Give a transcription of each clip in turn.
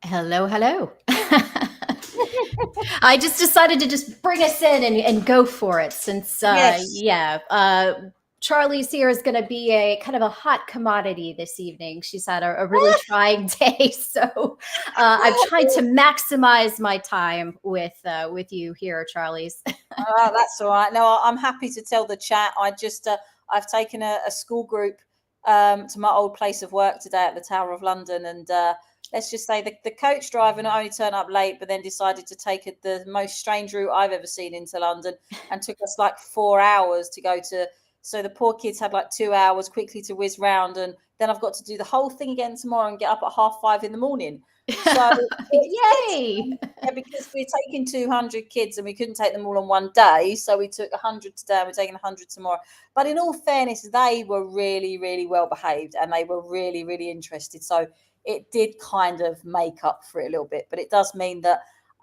Hello, hello. I just decided to just bring us in and go for it since, Yes. Charlie's here is going to be a kind of a hot commodity this evening. She's had a really trying day, so I'm trying to maximize my time with you here, Charlie's. That's all right. No, I'm happy to tell the chat. I've taken a school group to my old place of work today at the Tower of London, and let's just say the coach driver not only turned up late, but then decided to take the most strange route I've ever seen into London, and took us like 4 hours to go to. So the poor kids had like 2 hours quickly to whiz round, and then I've got to do the whole thing again tomorrow and get up at 5:30 in the morning. So Yay! yeah, because we're taking 200 kids and we couldn't take them all on one day, so we took 100 today and we're taking 100 tomorrow. But in all fairness, they were really, really well behaved and they were really, really interested. So it did kind of make up for it a little bit. But it does mean that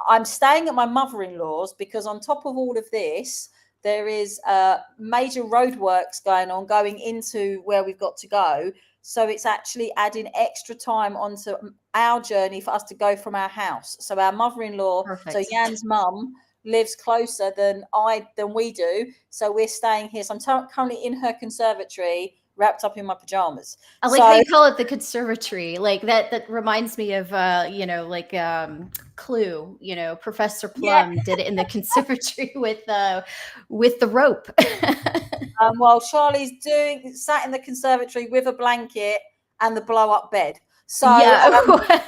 I'm staying at my mother-in-law's because on top of all of this, there is major roadworks going into where we've got to go. So it's actually adding extra time onto our journey for us to go from our house. So our mother-in-law, Perfect. so Jan's mum, lives closer than we do. So we're staying here. So I'm currently in her conservatory, wrapped up in my pajamas. I like how you call it the conservatory. Like that reminds me of Clue, Professor Plum did it in the conservatory with the rope. While Charlie's sat in the conservatory with a blanket and the blow up bed. So yeah.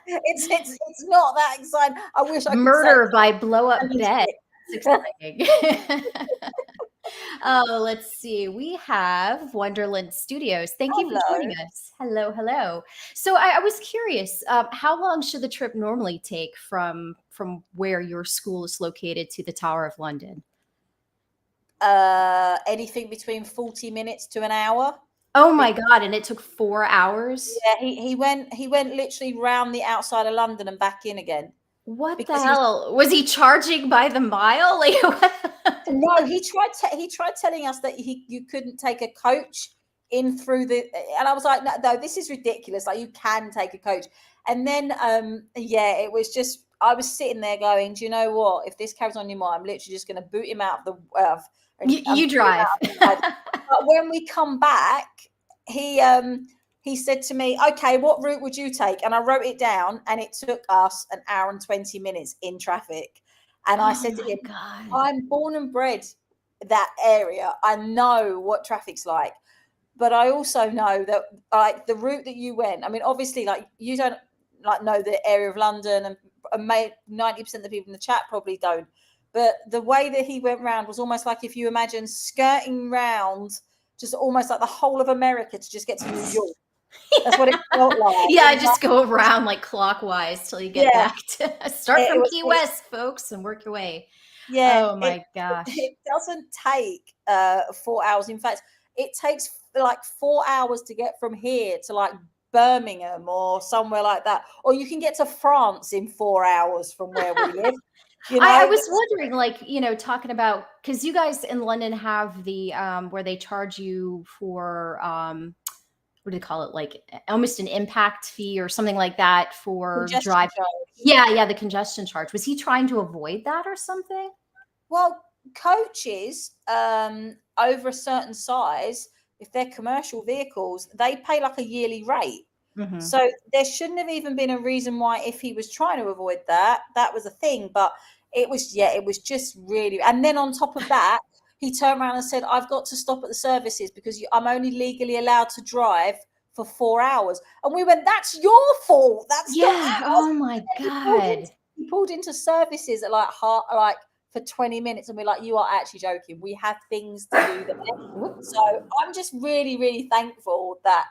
It's not that exciting. I wish I could murder by blow up bed. That's exciting. Oh, let's see. We have Wonderland Studios. Thank you for joining us. Hello, hello. So I was curious, how long should the trip normally take from where your school is located to the Tower of London? Anything between 40 minutes to an hour. Oh my God. And it took 4 hours? Yeah, he went literally round the outside of London and back in again. What the hell? Was he charging by the mile? Like, no, he tried telling us that you couldn't take a coach in through and I was like, no, this is ridiculous. Like, you can take a coach. And then it was just, I was sitting there going, do you know what? If this carries on your mind, I'm literally just going to boot him out of the you drive. But when we come back, he said to me, okay, what route would you take? And I wrote it down, and it took us an hour and 20 minutes in traffic. And I said to him, God. I'm born and bred that area. I know what traffic's like. But I also know that like the route that you went, I mean, obviously, like, you don't like know the area of London, and 90% of the people in the chat probably don't. But the way that he went round was almost like if you imagine skirting round just almost like the whole of America to just get to New York. That's what it felt like. Yeah, just go around like clockwise till you get back to start from Key West, folks, and work your way. Yeah. Oh my gosh. It doesn't take 4 hours. In fact, it takes like 4 hours to get from here to like Birmingham or somewhere like that. Or you can get to France in 4 hours from where we live. I was wondering, like, talking about, because you guys in London have the where they charge you for what do they call it, like almost an impact fee or something like that for drive. Yeah, the congestion charge. Was he trying to avoid that or something? Well, coaches over a certain size, if they're commercial vehicles, they pay like a yearly rate. Mm-hmm. So there shouldn't have even been a reason why, if he was trying to avoid that was a thing. But it was just really. And then on top of that, he turned around and said, I've got to stop at the services because I'm only legally allowed to drive for 4 hours. And we went, that's your fault. That's not ours. Oh my God. He pulled into services at like for 20 minutes, and we're like, you are actually joking. We have things to do there. So I'm just really, really thankful that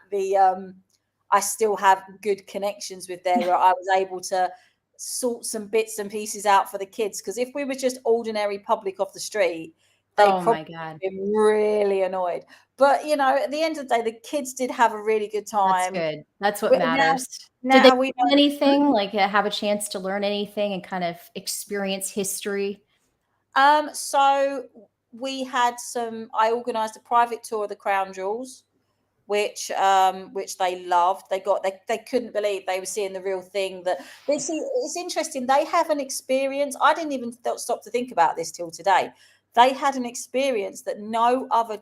I still have good connections with there, where I was able to sort some bits and pieces out for the kids. Because if we were just ordinary public off the street, they'd probably been really annoyed. But at the end of the day, the kids did have a really good time. That's good. That's what matters. Did they learn anything? Like have a chance to learn anything and kind of experience history? So we had I organised a private tour of the Crown Jewels. which they loved. They couldn't believe they were seeing the real thing. That they see, it's interesting. They have an experience. I didn't even stop to think about this till today. They had an experience that no other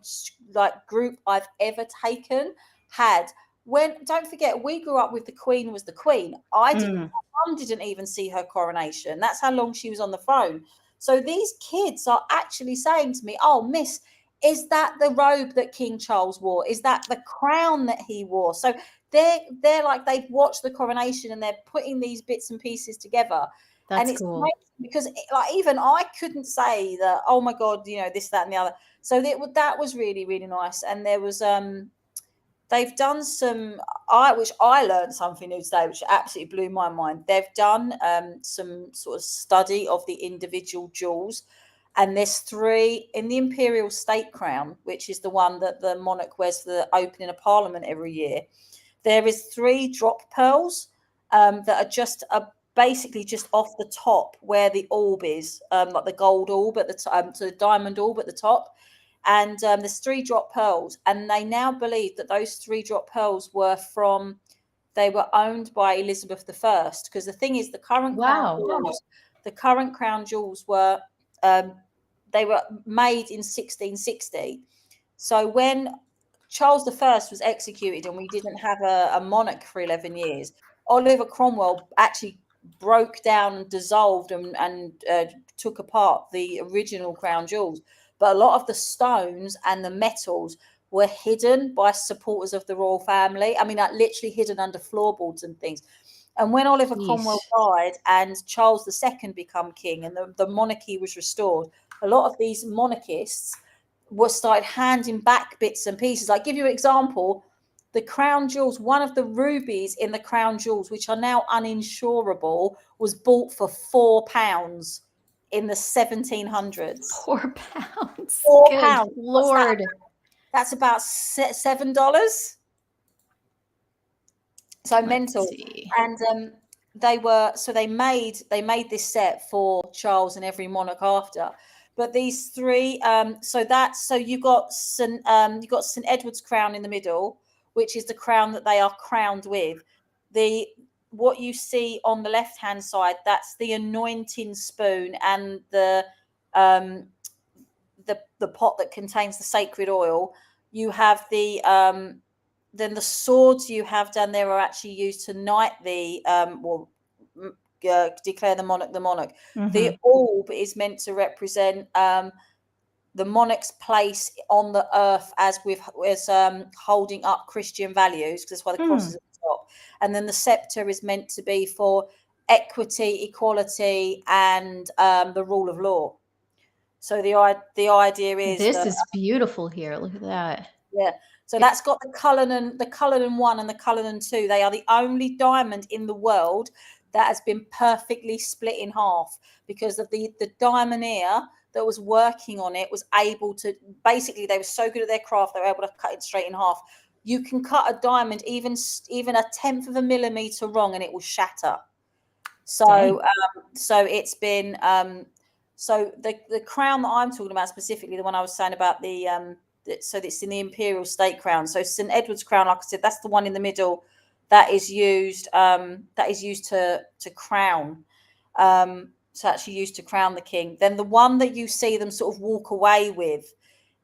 like group I've ever taken had. When, don't forget, we grew up with the Queen was the Queen. Mum didn't even see her coronation. That's how long she was on the throne. So these kids are actually saying to me, "Oh, Miss, is that the robe that King Charles wore? Is that the crown that he wore?" So they're like, they've watched the coronation and they're putting these bits and pieces together. And That's it's cool. great because like even I couldn't say that, oh my God, you know, this, that, and the other. So that was really, really nice. And there was they've done some, which I learned something new today, which absolutely blew my mind. They've done some sort of study of the individual jewels, and there's 3 in the imperial state crown, which is the one that the monarch wears for the opening of Parliament every year. There is 3 drop pearls that are just basically just off the top where the orb is, like the gold orb at the top, so the diamond orb at the top. And there's 3 drop pearls, and they now believe that those 3 drop pearls they were owned by Elizabeth I. Because the thing is, Wow. the current crown jewels were they were made in 1660. So when Charles I was executed and we didn't have a monarch for 11 years, Oliver Cromwell actually broke down and dissolved and took apart the original crown jewels. But a lot of the stones and the metals were hidden by supporters of the royal family. I mean, like literally hidden under floorboards and things. And when Oliver Cromwell Yeesh. died and Charles II became king and the monarchy was restored, a lot of these monarchists started handing back bits and pieces. Like, give you an example, the crown jewels, one of the rubies in the crown jewels, which are now uninsurable, was bought for £4 in the 1700s. £4. Good £4. What's that? Lord. That's about $7. So Let's mental. see. And they made this set for Charles and every monarch after. But these 3, so you got St Edward's crown in the middle, which is the crown that they are crowned with. What you see on the left hand side, that's the anointing spoon and um the pot that contains the sacred oil. You have then the swords you have down there are actually used to knight declare the monarch the monarch. The orb is meant to represent the monarch's place on the earth as holding up Christian values, because that's why the cross is at the top. And then the scepter is meant to be for equity, equality, and the rule of law. So the idea is This that is beautiful here. Look at that. yeah. So that's got the Cullinan 1 and the Cullinan 2. They are the only diamond in the world that has been perfectly split in half, because of the diamondier that was working on it was able to, basically they were so good at their craft, they were able to cut it straight in half. You can cut a diamond even a 1/10 of a millimeter wrong and it will shatter. So it's been so the crown that I'm talking about, specifically the one I was saying about so it's in the imperial state crown. So St Edward's crown, like I said, that's the one in the middle that is used to crown. So actually used to crown the king. Then the one that you see them sort of walk away with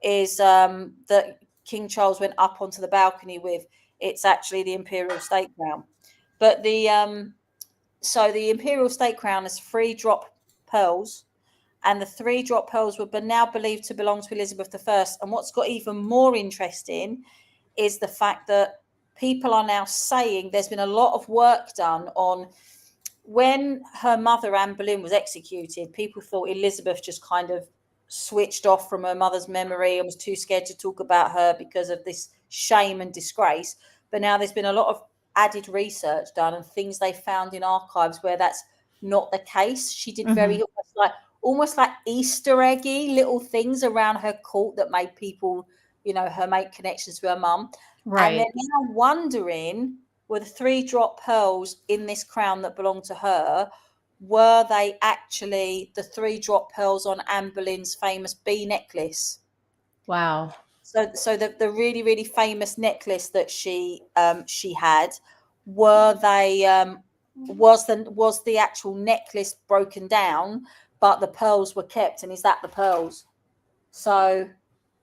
is that King Charles went up onto the balcony with. It's actually the imperial state crown. But so the imperial state crown has 3 drop pearls, and the 3 drop pearls were now believed to belong to Elizabeth I. And what's got even more interesting is the fact that people are now saying there's been a lot of work done on when her mother, Anne Boleyn, was executed. People thought Elizabeth just kind of switched off from her mother's memory and was too scared to talk about her because of this shame and disgrace. But now there's been a lot of added research done and things they found in archives where that's not the case. She did very almost like Easter eggy little things around her court that made people, her make connections to her mum. And they're Right. now wondering, were the 3 drop pearls in this crown that belonged to her, were they actually the 3 drop pearls on Anne Boleyn's famous bee necklace? Wow. So the really, really famous necklace that she had, were they was the actual necklace broken down, but the pearls were kept, and is that the pearls? So,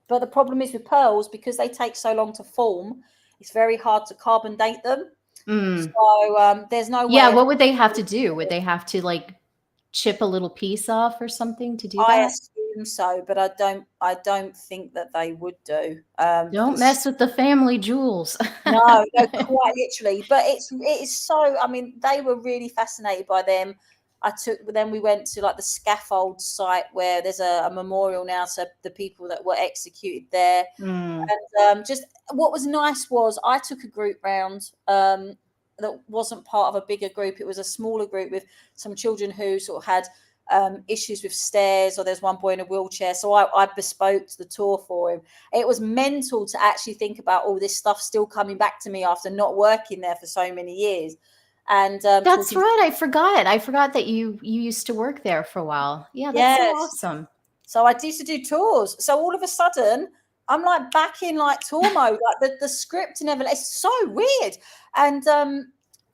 but the problem is with pearls, because they take so long to form, it's very hard to carbon date them. Mm. So there's no Yeah, way of. what would they have to do? Would they have to, like, chip a little piece off or something to do I that? assume so, but I don't think that they would do. Don't It's mess with the family jewels. No, no, quite literally. But it is so. I mean, they were really fascinated by them. Then we went to like the scaffold site where there's a memorial now to the people that were executed there. Mm. And just what was nice was I took a group round that wasn't part of a bigger group. It was a smaller group with some children who sort of had issues with stairs, or there's one boy in a wheelchair. So I bespoke the tour for him. It was mental to actually think about all this stuff still coming back to me after not working there for so many years. And That's talking, right, I forgot that you used to work there for a while. Yeah, that's so yes. awesome. So I used to do tours. So all of a sudden, I'm like back in like tour mode, like the script never. It's so weird, and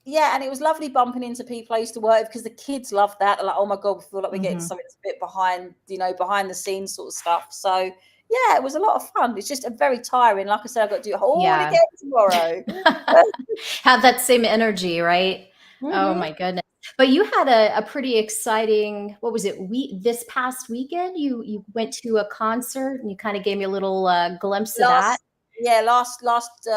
yeah, and it was lovely bumping into people I used to work with, because the kids love that. They're like, oh my god, we feel like we're getting Mhm. something that's a bit behind, behind the scenes sort of stuff. So yeah, it was a lot of fun. It's just a very tiring. Like I said, I've got to do it all Yeah. again tomorrow. Have that same energy, right? Oh Hmm. my goodness. But you had a pretty exciting, what was it, this past weekend? You went to a concert and you kind of gave me a little glimpse of that. Last, yeah, last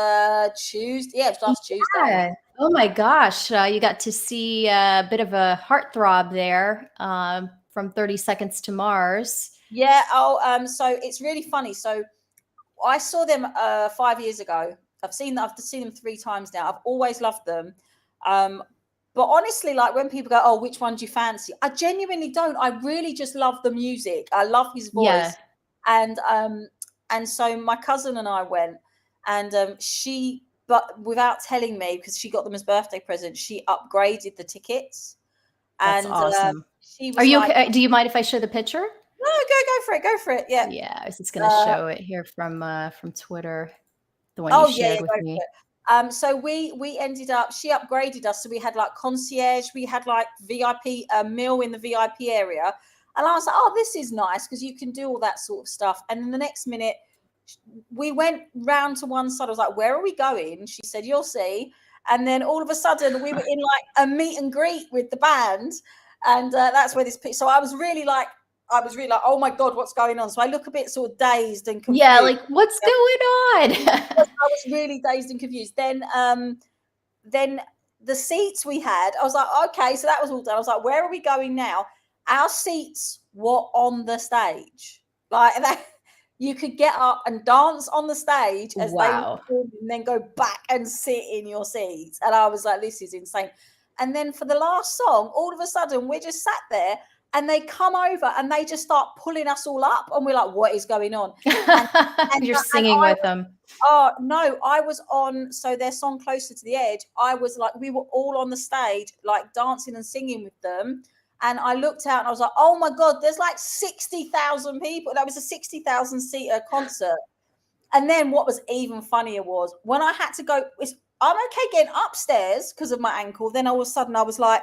Tuesday. Yeah, it was last Tuesday. Yeah. Oh my gosh. You got to see a bit of a heartthrob there from 30 Seconds to Mars. Yeah. Oh, so it's really funny. So I saw them 5 years ago. I've seen them 3 times now. I've always loved them. Um, but honestly, like when people go, "Oh, which one do you fancy?" I genuinely don't. I really just love the music. I love his Yeah, voice, and so my cousin and I went, and but without telling me, because she got them as birthday presents, she upgraded the tickets, that's and awesome. she Are was you like, okay? Do you mind if I show the picture? "No, go for it." Yeah. Yeah, I was just gonna Uh, show it here from Twitter, the one you Oh yeah, shared with go for me. it. So we ended up. She upgraded us, so we had like concierge. We had like VIP meal in the VIP area, and I was like, "Oh, this is nice because you can do all that sort of stuff." And then the next minute, we went round to one side. I was like, "Where are we going?" She said, "You'll see." And then all of a sudden, we were in like a meet and greet with the band, and that's where this. So I was really like, "Oh my god, what's going on?" So I look a bit sort of dazed and Yeah, confused. like, what's going on? I was really dazed and confused. Then the seats we had, I was like, okay, so that was all done. I was like, where are we going now? Our seats were on the stage, like that. You could get up and dance on the stage as they were Wow. performing, and then go back and sit in your seats. And I was like, this is insane. And then for the last song, all of a sudden, we're just sat there, and they come over and they just start pulling us all up, and we're like, what is going on? And You're and singing I with them. Oh no, I was on, so their song Closer to the Edge. I was like, we were all on the stage, like dancing and singing with them. And I looked out and I was like, oh my God, there's like 60,000 people. That was a 60,000 seater concert. And then what was even funnier was when I had to go, I'm okay getting upstairs because of my ankle. Then all of a sudden I was like,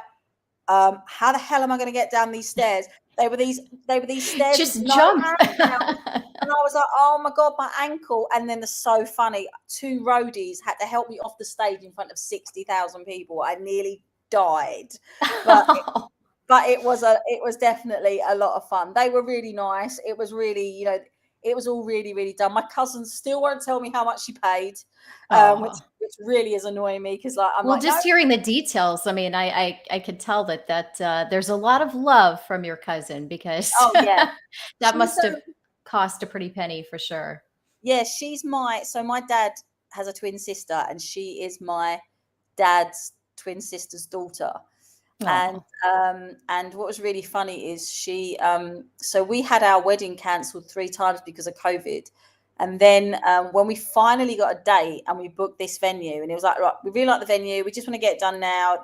how the hell am I going to get down these stairs? They were these stairs with Just no jump. handrail. And I was like, oh my God, my ankle. And then the so funny, 2 roadies had to help me off the stage in front of 60,000 people. I nearly died. But it was definitely a lot of fun. They were really nice. It was really, it was all really, really done. My cousin still won't tell me how much she paid, Oh. which really is annoying me, because like I'm Well, like, no. just hearing the details, I mean, I could tell that there's a lot of love from your cousin because Oh yeah. that She's must have cost a pretty penny for sure. Yeah, so my dad has a twin sister, and she is my dad's twin sister's daughter. And Oh. what was really funny is so we had our wedding cancelled 3 times because of COVID. And then when we finally got a date and we booked this venue, and it was like, right, we really like the venue, we just want to get it done now.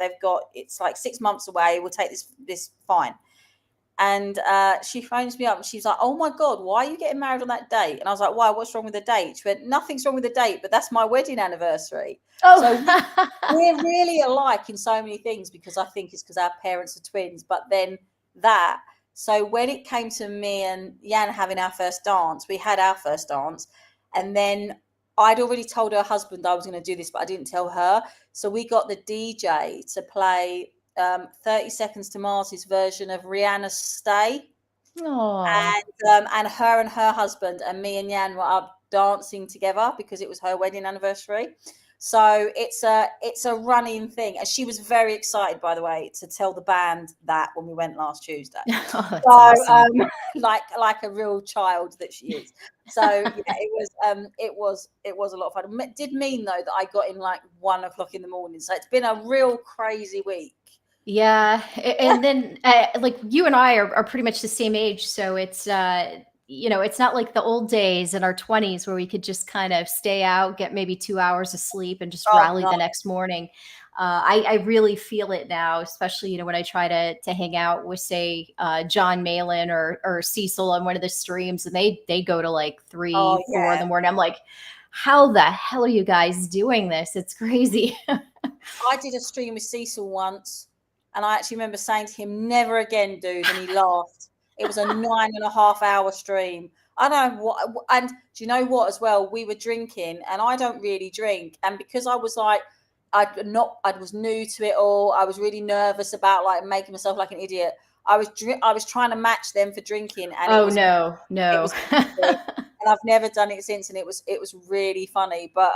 It's like 6 months away, we'll take this fine. And she phones me up and she's like, "Oh my God, why are you getting married on that date?" And I was like, "Why? What's wrong with the date?" She went, "Nothing's wrong with the date, but that's my wedding anniversary." So Oh. we're really alike in so many things, because I think it's because our parents are twins. But then that, so when it came to me and Jan having our first dance, we had our first dance, and then I'd already told her husband I was going to do this, but I didn't tell her. So we got the DJ to play 30 Seconds to Mars's version of Rihanna's Stay. Aw. And her husband and me and Jan were up dancing together because it was her wedding anniversary. So it's a running thing, and she was very excited, by the way, to tell the band that when we went last Tuesday. Oh, that's So awesome. like a real child that she is. So yeah, it was a lot of fun. It did mean though that I got in like 1 o'clock in the morning, so it's been a real crazy week. Yeah, and then, like, you and I are pretty much the same age, so it's, it's not like the old days in our 20s where we could just kind of stay out, get maybe 2 hours of sleep, and just Oh rally no. the next morning. I really feel it now, especially, when I try to hang out with, say, John Malin or Cecil on one of the streams, and they go to like Oh 3, 4 in yeah. the morning. I'm like, how the hell are you guys doing this? It's crazy. I did a stream with Cecil once, and I actually remember saying to him, "Never again, dude," and he laughed. It was a 9.5 hour stream. I don't know what, and do you know what as well? We were drinking, and I don't really drink, and because I was like, I was new to it all. I was really nervous about like making myself like an idiot. I was trying to match them for drinking, and Oh, no, it no. was and I've never done it since, and it was really funny. But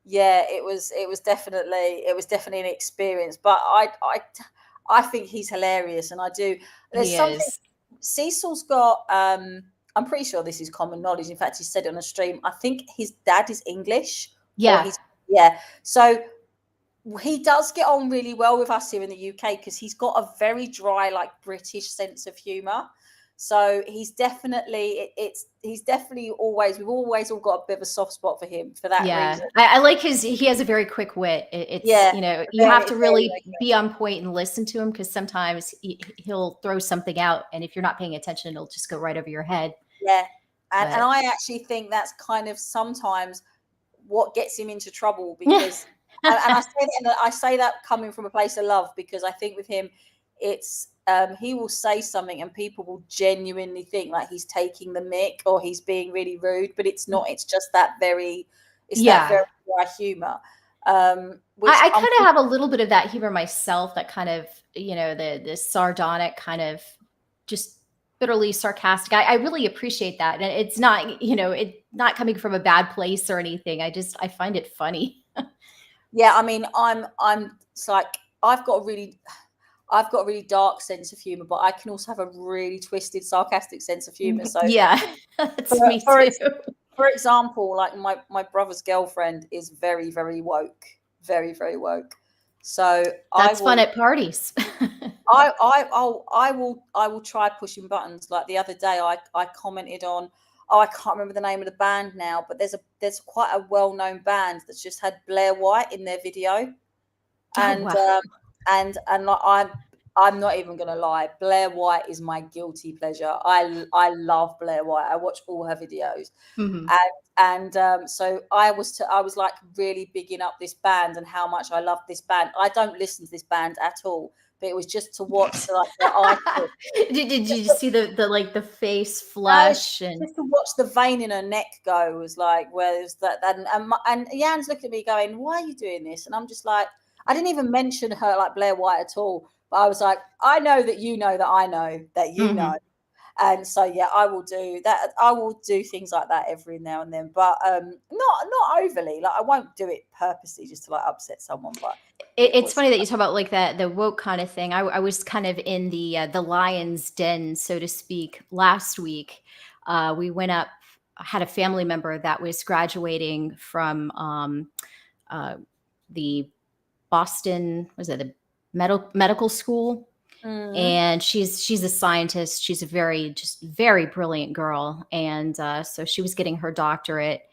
yeah, it was definitely an experience. But I think he's hilarious, and I do. There's He something is. Cecil's got. I'm pretty sure this is common knowledge. In fact, he said it on a stream. I think his dad is English, or Yeah. he's yeah. So he does get on really well with us here in the UK because he's got a very dry, like British sense of humor. So he's definitely always, we've always all got a bit of a soft spot for him for that Yeah. reason. I like he has a very quick wit. It's, Yeah, you have very, to very, really be on point and listen to him, because sometimes he'll throw something out, and if you're not paying attention, it'll just go right over your head. yeah. And But I actually think that's kind of sometimes what gets him into trouble, because and I say that coming from a place of love, because I think with him it's he will say something and people will genuinely think like he's taking the mick or he's being really rude, but it's not. It's that yeah. very dry humor, which I kind of have a little bit of that humor myself, that kind of, the sardonic kind of, just bitterly sarcastic. I really appreciate that. And it's not, it not coming from a bad place or anything. I find it funny. yeah. I mean, it's like I've got a really dark sense of humor, but I can also have a really twisted, sarcastic sense of humor. So Yeah, for that's me for too. ex- for example, like my brother's girlfriend is very, very woke, very, very woke. So I That's fun will at parties. I will try pushing buttons. Like the other day, I commented on, oh, I can't remember the name of the band now, but there's quite a well known band that's just had Blair White in their video, Oh, and wow. like I'm not even gonna lie, Blair White is my guilty pleasure. I love Blair White. I watch all her videos, Mhm. and so I was like really bigging up this band and how much I love this band. I don't listen to this band at all, but it was just to watch like their icon. Did you see like the face It's flush and just to watch the vein in her neck go was like, where there's that and Jan's looking at me going, "Why are you doing this?" And I'm just like, I didn't even mention her like Blair White at all, but I was like, I know that you know that I know that you know. Mhm. And so yeah, I will do that. I will do things like that every now and then, but not overly. Like I won't do it purposely just to like upset someone. But it It's was funny that you talk about like the woke kind of thing. I was kind of in the lion's den, so to speak, last week. We went up. I had a family member that was graduating from uh, the Boston, was it the medical school? mm, And she's a scientist. She's a very brilliant girl, and so she was getting her doctorate,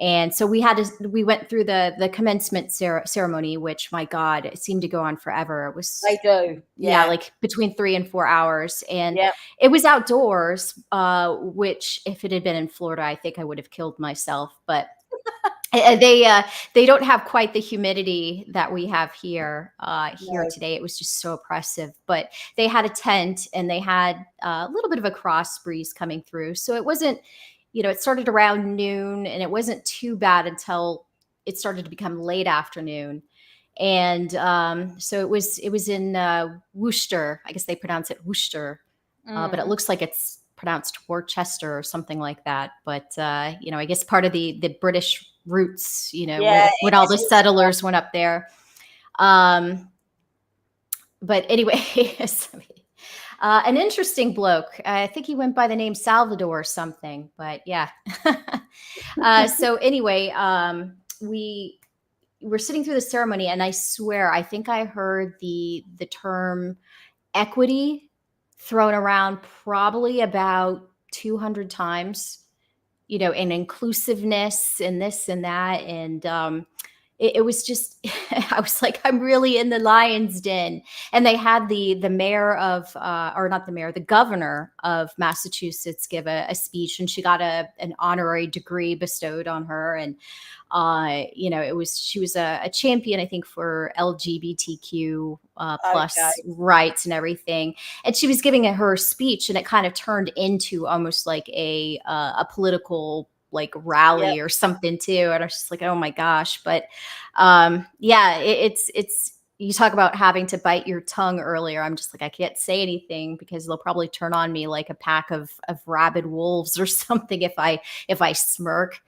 And so we went through the commencement ceremony, which, my God, it seemed to go on forever. It was, They do. yeah, Yeah. like between 3 and 4 hours. And Yeah. it was outdoors, which, if it had been in Florida, I think I would have killed myself. But they don't have quite the humidity that we have here. Here No. today, it was just so oppressive. But they had a tent, and they had a little bit of a cross breeze coming through, so it wasn't. It started around noon, and it wasn't too bad until it started to become late afternoon. And so it was in Worcester. I guess they pronounce it Worcester, but it Mm. looks like it's pronounced Worcester or something like that. But I guess part of the British roots, Yeah, when it all is the Worcester. settlers went up there. Um, but anyway, an interesting bloke. I think he went by the name Salvador or something. But yeah. So anyway, we were sitting through the ceremony, and I swear, I think I heard the term equity thrown around probably about 200 times, and inclusiveness and this and that. And it was just, I was like, I'm really in the lion's den. And they had the mayor of, or not the mayor, the governor of Massachusetts give a speech, and she got an honorary degree bestowed on her. And she was a champion, I think, for LGBTQ plus Okay. rights and everything. And she was giving her speech, and it kind of turned into almost like a political, like, Yep. rally or something too. And I was just like, oh my gosh. But yeah, it's you talk about having to bite your tongue earlier. I'm just like, I can't say anything because they'll probably turn on me like a pack of rabid wolves or something if I smirk.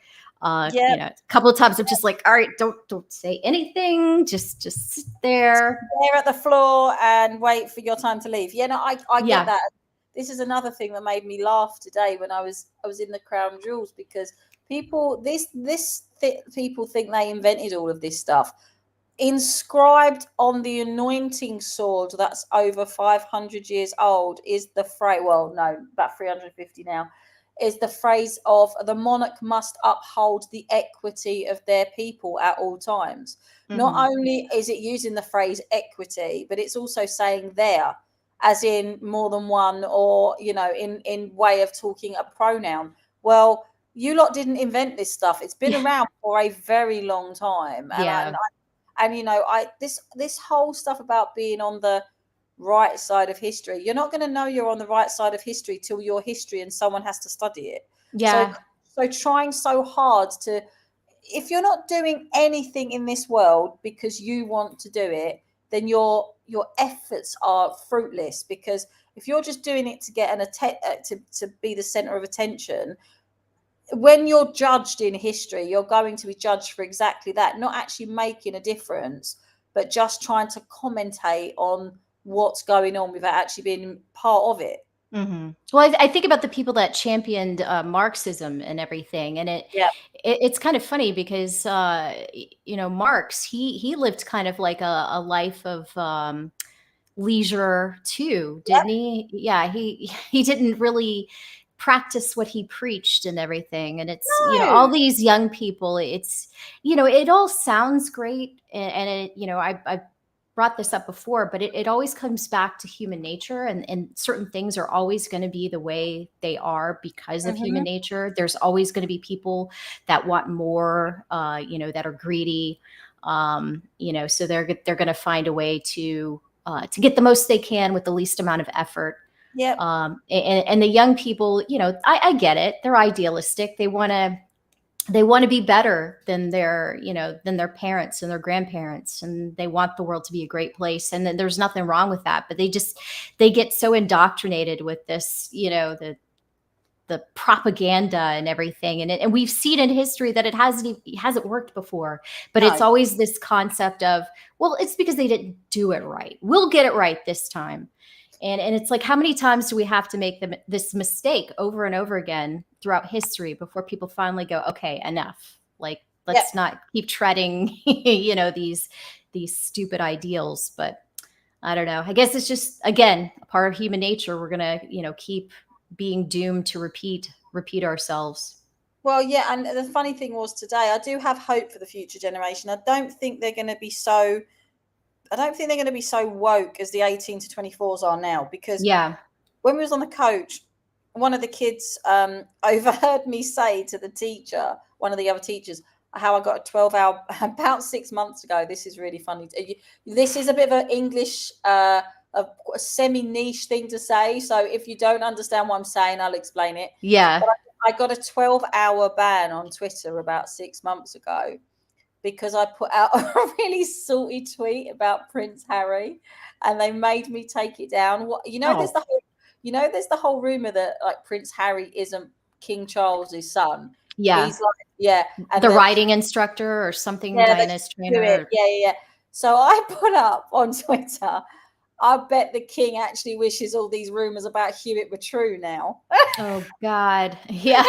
Yep. A couple of times I'm just like, all right, don't say anything. Just sit there. Stare at the floor and wait for your time to leave. Yeah, no, I get Yeah. that. This is another thing that made me laugh today when I was in the Crown Jewels, because people think they invented all of this stuff. Inscribed on the anointing sword that's over 500 years old is the phrase, well, no, about 350 now, is the phrase of the monarch must uphold the equity of their people at all times. Not Hmm. only is it using the phrase equity, but it's also saying there, as in more than one, or in way of talking a pronoun. Well, you lot didn't invent this stuff. It's been Yeah. around for a very long time, Yeah. and I this whole stuff about being on the right side of history, you're not going to know you're on the right side of history till your history and someone has to study it. So Yeah. trying so hard to, if you're not doing anything in this world because you want to do it, then your efforts are fruitless, because if you're just doing it to get to be the center of attention, when you're judged in history, you're going to be judged for exactly that, not actually making a difference, but just trying to commentate on what's going on without actually being part of it. Hmm. Well, I think about the people that championed Marxism and everything, and Yeah. it's kind of funny because Marx, he lived kind of like a life of leisure too, didn't he? Yeah, he didn't really practice what he preached and everything. And it's, all No. these young people, it all sounds great. And I've brought this up before, but it always comes back to human nature, and certain things are always going to be the way they are because of human Hmm. nature. There's always going to be people that want more, that are greedy. So they're going to find a way to get the most they can with the least amount of effort. Yep. And the young people, I get it. They're idealistic. They want to be better than their parents and their grandparents, and they want the world to be a great place. And then there's nothing wrong with that. But they get so indoctrinated with this, the propaganda and everything. And we've seen in history that it hasn't worked before. But it's No. always this concept of, well, it's because they didn't do it right. We'll get it right this time. And it's like, how many times do we have to make this mistake over and over again throughout history before people finally go, okay, enough. Like, Yep. let's not keep treading, these stupid ideals. But I don't know. I guess it's just, again, a part of human nature. We're gonna, keep being doomed to repeat ourselves. Well, yeah, and the funny thing was today, I do have hope for the future generation. I don't think they're going to be so. I don't think they're going to be so woke as the 18 to 24s are now. Because Yeah. when we was on the coach, one of the kids overheard me say to the teacher, one of the other teachers, how I got a 12-hour about 6 months ago. This is really funny. This is a bit of an English, a semi-niche thing to say. So if you don't understand what I'm saying, I'll explain it. Yeah. But I got a 12-hour ban on Twitter about 6 months ago because I put out a really salty tweet about Prince Harry, and they made me take it down. What Oh, there's the whole rumor that like Prince Harry isn't King Charles's son. yeah. He's like, yeah, and The that riding instructor or something, yeah, that Diana's do it, trainer. yeah, yeah, yeah. So I put up on Twitter. I bet the king actually wishes all these rumors about Hewitt were true now. Oh God. Yeah.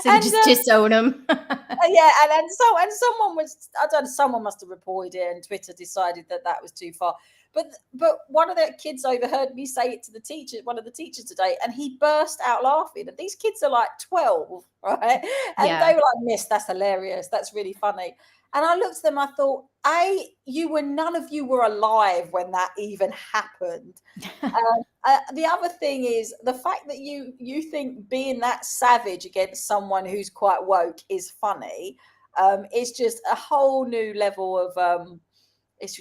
So you And just disown him. yeah, and someone was, I don't know, someone must have reported it, and Twitter decided that that was too far. But one of the kids overheard me say it to the teacher, one of the teachers today, and he burst out laughing. And these kids are like 12, right? And they Yeah. were like, "Miss, that's hilarious. That's really funny." And I looked at them. I thought, none of you were alive when that even happened. The other thing is the fact that you think being that savage against someone who's quite woke is funny. It's just a whole new level of it's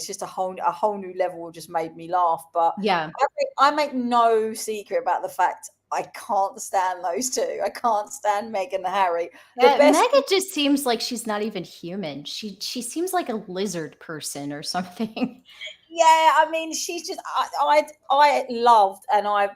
just a whole new level. Just made me laugh. But Yeah. I make no secret about the fact I can't stand those two. I can't stand Meghan and Harry. The best. Megan just seems like she's not even human. She seems like a lizard person or something. Yeah, I mean, she's just. I loved, and I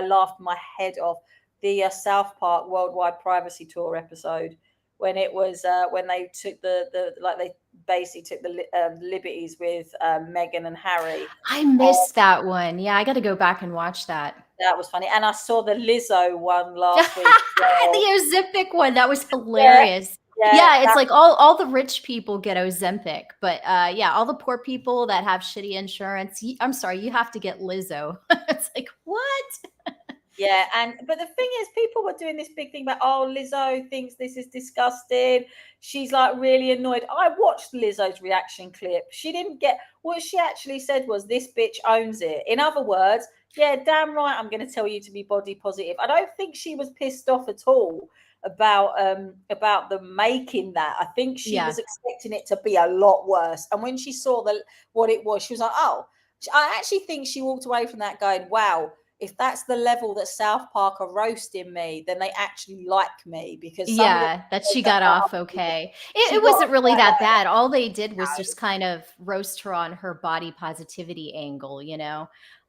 laughed my head off the South Park Worldwide Privacy Tour episode when it was when they took the like they basically took the liberties with Meghan and Harry. I missed that one. Yeah, I got to go back and watch that. That was funny, and I saw the Lizzo one last week as well. The Ozempic one, that was Yeah, hilarious. yeah, Yeah, it's like all the rich people get Ozempic, but yeah, all the poor people that have shitty insurance, I'm sorry, you have to get Lizzo. It's like, what? yeah, but the thing is, people were doing this big thing about, oh, Lizzo thinks this is disgusting. She's like really annoyed. I watched Lizzo's reaction clip. She didn't get what she actually said was, "This bitch owns it." In other words, yeah, damn right, I'm going to tell you to be body positive. I don't think she was pissed off at all about them making that. I think she Yeah. was expecting it to be a lot worse. And when she saw what it was, she was like, oh. I actually think she walked away from that going, wow, if that's the level that South Park are roasting me, then they actually like me, because some of the Yeah, that she that got are, off okay. she It got wasn't off really quite that like, bad. All they did was no. just kind of roast her on her body positivity angle, you know?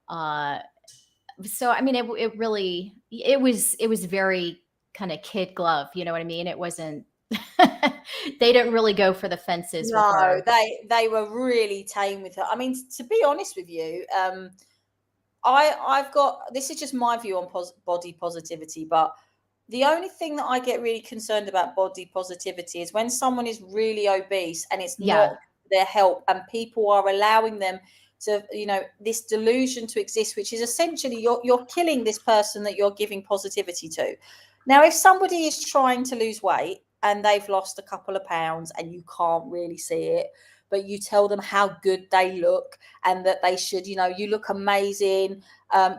Uh, so I mean, it really it was very kind of kid glove, you know what I mean? It wasn't they didn't really go for the fences with No, her. they were really tame with her. I mean, to be honest with you, I've got, this is just my view on body positivity, but the only thing that I get really concerned about body positivity is when someone is really obese and it's Yeah. not their help, and people are allowing them to, this delusion to exist, which is essentially you're killing this person that you're giving positivity to. Now, if somebody is trying to lose weight and they've lost a couple of pounds and you can't really see it, but you tell them how good they look and that they should, you look amazing,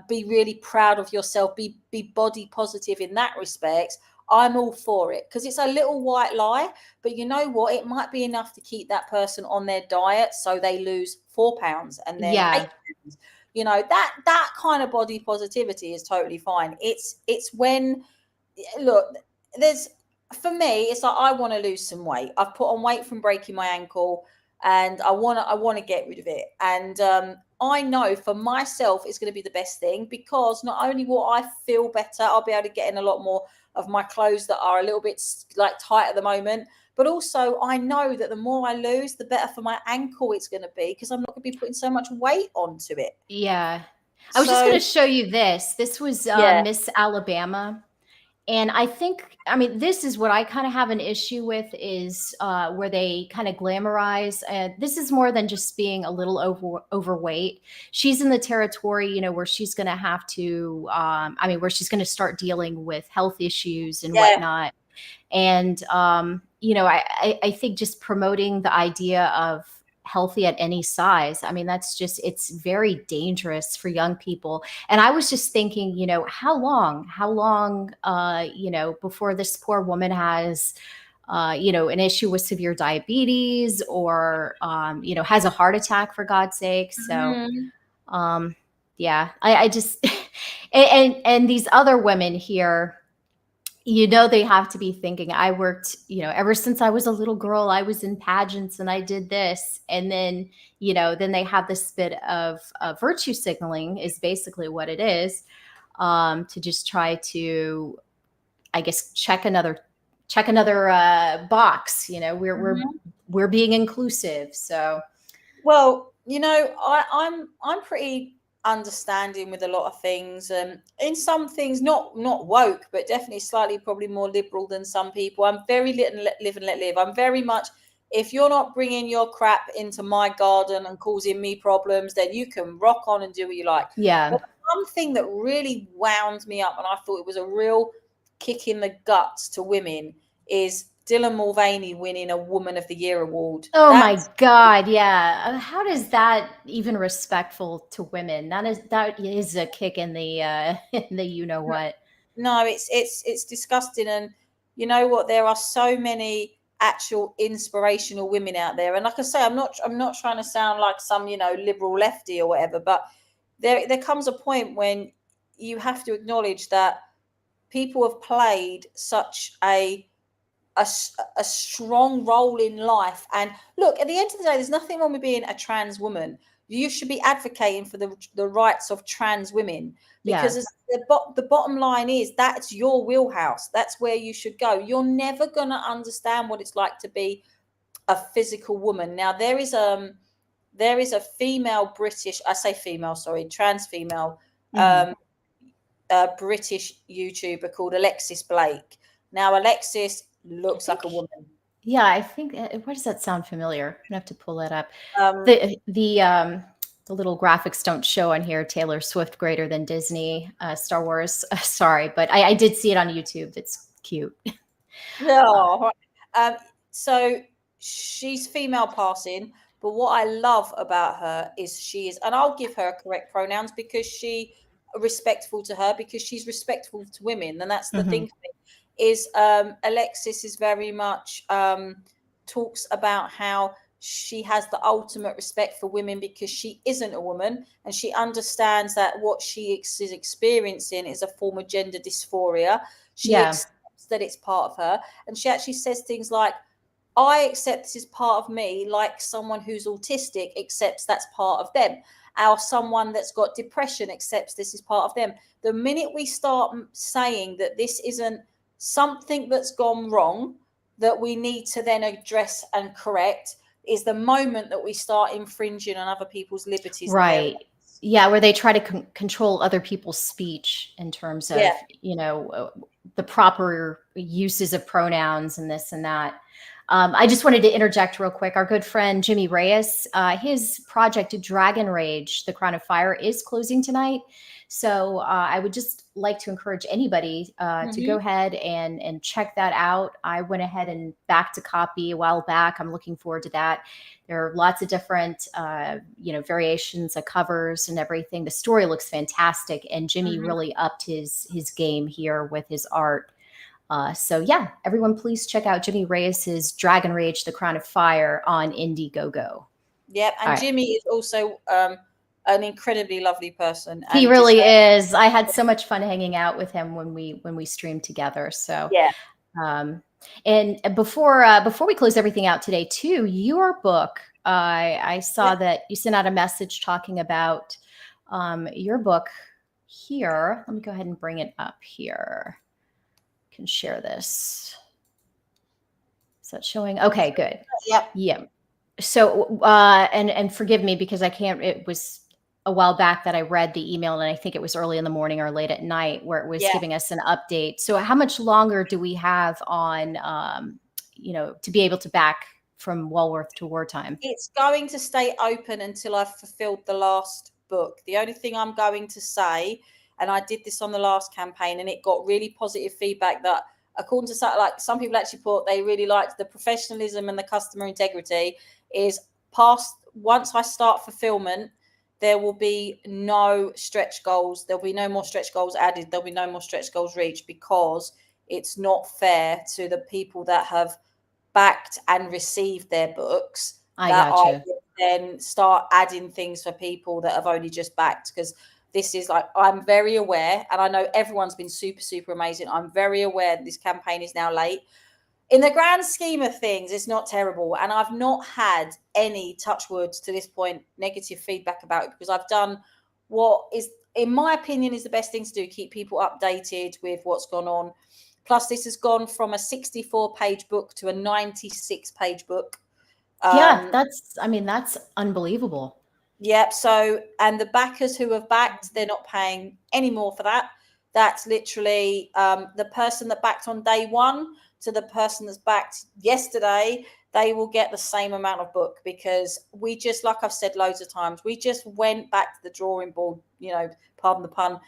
be really proud of yourself, be body positive in that respect, I'm all for it, because it's a little white lie. But you know what? It might be enough to keep that person on their diet so they lose 4 pounds and then Yeah. 8 pounds. That kind of body positivity is totally fine. It's when, look, there's, for me, it's like I want to lose some weight. I've put on weight from breaking my ankle, and I want to get rid of it. And I know for myself it's going to be the best thing, because not only will I feel better, I'll be able to get in a lot more of my clothes that are a little bit like tight at the moment, but also I know that the more I lose, the better for my ankle it's going to be, because I'm not going to be putting so much weight onto it. Yeah. I was just So gonna show you this. This was yeah, Miss Alabama. And I think, I mean, this is what I kind of have an issue with is where they kind of glamorize. This is more than just being a little overweight. She's in the territory, you know, where she's going to have to, I mean, where she's going to start dealing with health issues and Yeah. whatnot. And, you know, I think just promoting the idea of healthy at any size, I mean, that's just, it's very dangerous for young people. And I was just thinking, you know, how long, you know, before this poor woman has, you know, an issue with severe diabetes or, you know, has a heart attack for God's sake. So, Mhm. um, yeah, I just, and these other women here, you know, they have to be thinking, I worked, you know, ever since I was a little girl, I was in pageants and I did this. And then, you know, then they have this bit of virtue signaling is basically what it is, to just try to, I guess, check another box. You know, Mhm. we're being inclusive. So Well, you know, I'm pretty understanding with a lot of things. In some things, not woke, but definitely slightly probably more liberal than some people. I'm very live and let live. I'm very much, if you're not bringing your crap into my garden and causing me problems, then you can rock on and do what you like. yeah. But one thing that really wound me up, and I thought it was a real kick in the guts to women, is Dylan Mulvaney winning a Woman of the Year award. Oh my That's God, yeah. How does that even respectful to women? That is a kick in the in the you know what. no, it's disgusting. And you know what? There are so many actual inspirational women out there. And like I say, I'm not trying to sound like some, you know, liberal lefty or whatever, but there comes a point when you have to acknowledge that people have played such a strong role in life. And look, at the end of the day, there's nothing wrong with being a trans woman. You should be advocating for the rights of trans women, Yeah. because the bottom line is that's your wheelhouse. That's where you should go. You're never going to understand what it's like to be a physical woman. Now there is a female British, I say female, sorry, trans female, Hmm. um, British YouTuber called Alexis Blake. Now Alexis I looks like think, a woman. yeah, I think, why does that sound familiar? I'm gonna have to pull that up. Um, The little graphics don't show on here. Taylor Swift greater than Disney, Star Wars. Sorry, but I did see it on YouTube. It's cute. Uh, no, so she's female passing, but what I love about her is she is, and I'll give her correct pronouns because she respectful to her, because she's respectful to women, and that's the mhm. thing. Is Alexis is very much talks about how she has the ultimate respect for women because she isn't a woman, and she understands that what she is experiencing is a form of gender dysphoria. She Yeah, accepts that it's part of her, and she actually says things like, I accept this is part of me, like someone who's autistic accepts that's part of them, or someone that's got depression accepts this is part of them. The minute we start saying that this isn't something that's gone wrong, that we need to then address and correct, is the moment that we start infringing on other people's liberties and their right. rights. Yeah, where they try to control other people's speech in terms Yeah. of, you know, the proper uses of pronouns and this and that. I just wanted to interject real quick. Our good friend Jimmy Reyes, his project Dragon Rage, The Crown of Fire, is closing tonight. So I would just like to encourage anybody to go Hmm. ahead and check that out. I went ahead and backed a copy a while back. I'm looking forward to that. There are lots of different, you know, variations of covers and everything. The story looks fantastic, and Jimmy Hmm. really upped his game here with his art. So yeah, everyone, please check out Jimmy Reyes's Dragon Rage: The Crown of Fire on Indiegogo. Yep. All And right. Jimmy is also an incredibly lovely person He and really deserves. is. I had so much fun hanging out with him when we streamed together. So, Yeah. um, and before we close everything out today, too, your book. I saw Yep. that you sent out a message talking about your book here. Let me go ahead and bring it up here. I can share this. Is that showing? Okay, good. Yep. Yeah. So, and forgive me because I can't. It was. a while back that I read the email, and I think it was early in the morning or late at night where it was Yeah. giving us an update. So how much longer do we have on, to be able to back from Walworth to Wartime? It's going to stay open until I've fulfilled the last book. The only thing I'm going to say, and I did this on the last campaign, and it got really positive feedback that, according to some people actually put they really liked the professionalism and the customer integrity, is past once I start fulfillment, there will be no stretch goals. There'll be no more stretch goals added. There'll be no more stretch goals reached, because it's not fair to the people that have backed and received their books I that I gotcha. then start adding things for people that have only just backed. Because this is like, I'm very aware, and I know everyone's been super, super amazing. I'm very aware that this campaign is now late. In the grand scheme of things, it's not terrible. And I've not had any, touch words to this point, negative feedback about it, because I've done what is, in my opinion, is the best thing to do, keep people updated with what's gone on. Plus, this has gone from a 64-page book to a 96-page book. Yeah, Um, that's unbelievable. Yep. So, and the backers who have backed, they're not paying any more for that. That's literally the person that backed on day one to the person that's backed yesterday. They will get the same amount of book, because we just, like I've said loads of times, we just went back to the drawing board, pardon the pun,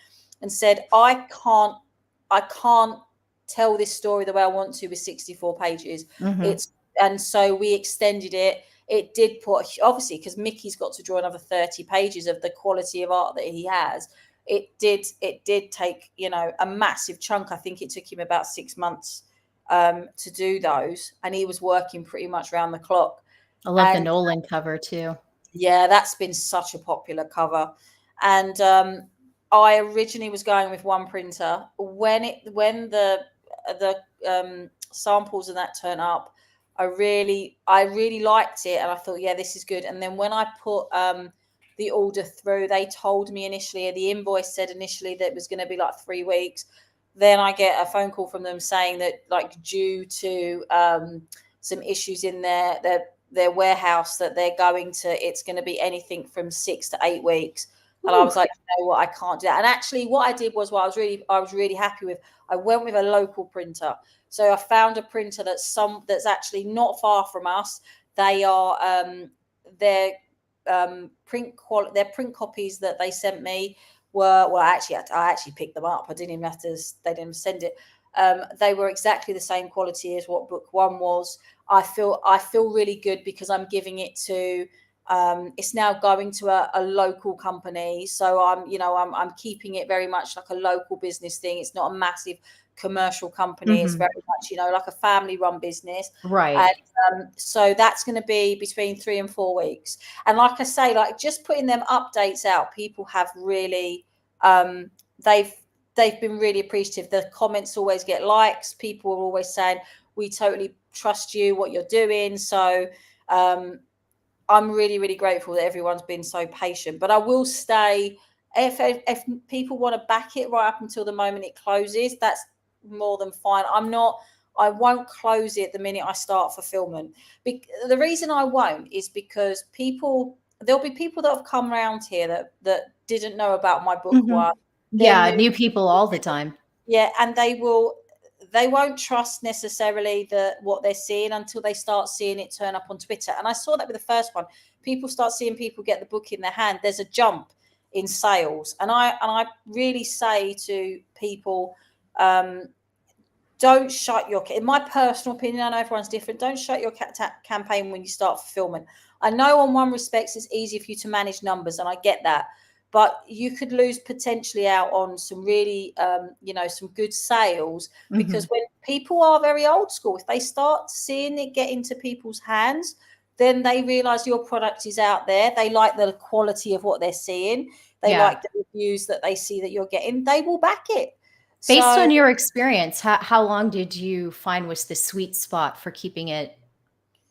and said, I can't tell this story the way I want to with 64 pages. Hmm. And so we extended it. It did put, obviously, because Mickey's got to draw another 30 pages of the quality of art that he has. It did take, a massive chunk. I think it took him about 6 months to do those, and he was working pretty much around the clock. I love the And Nolan cover too. yeah, that's been such a popular cover. And I originally was going with one printer. When the samples and that turn up, I really liked it, and I thought, yeah, this is good. And then when I put the order through, they told me initially, the invoice said initially that it was going to be like 3 weeks. Then I get a phone call from them saying that, like, due to some issues in their warehouse, that it's going to be anything from 6 to 8 weeks. And I Ooh. was like, you know what, I can't do that. And actually what I did was, what I was really happy with, I went with a local printer. So I found a printer that's actually not far from us. They are their their print copies that they sent me were, well, actually I actually picked them up. I didn't even have to, they didn't send it. They were exactly the same quality as what book one was. I feel really good, because I'm giving it to it's now going to a local company. So I'm keeping it very much like a local business thing. It's not a massive commercial company. It's Hmm. very much, like a family run business. Right. And so that's going to be between 3 and 4 weeks. And like I say, like, just putting them updates out, people have really they've been really appreciative. The comments always get likes. People are always saying, we totally trust you, what you're doing. So I'm really, really grateful that everyone's been so patient. But I will stay, if people want to back it right up until the moment it closes, that's more than fine. I won't close it the minute I start fulfillment. The reason I won't is because there'll be people that have come around here that didn't know about my book Hmm. one. They're Yeah, new. new people all the time. Yeah, and they won't trust necessarily what they're seeing until they start seeing it turn up on Twitter. And I saw that with the first one. People start seeing people get the book in their hand. There's a jump in sales. And I really say to people, don't shut your, in my personal opinion, I know everyone's different, don't shut your campaign when you start fulfillment. I know on one respects it's easier for you to manage numbers, and I get that, but you could lose potentially out on some really some good sales, Hmm. because when people are very old school, if they start seeing it get into people's hands, then they realize your product is out there. They like the quality of what they're seeing. They Yeah. like the reviews that they see that you're getting. They will back it. Based So on your experience, how long did you find was the sweet spot for keeping it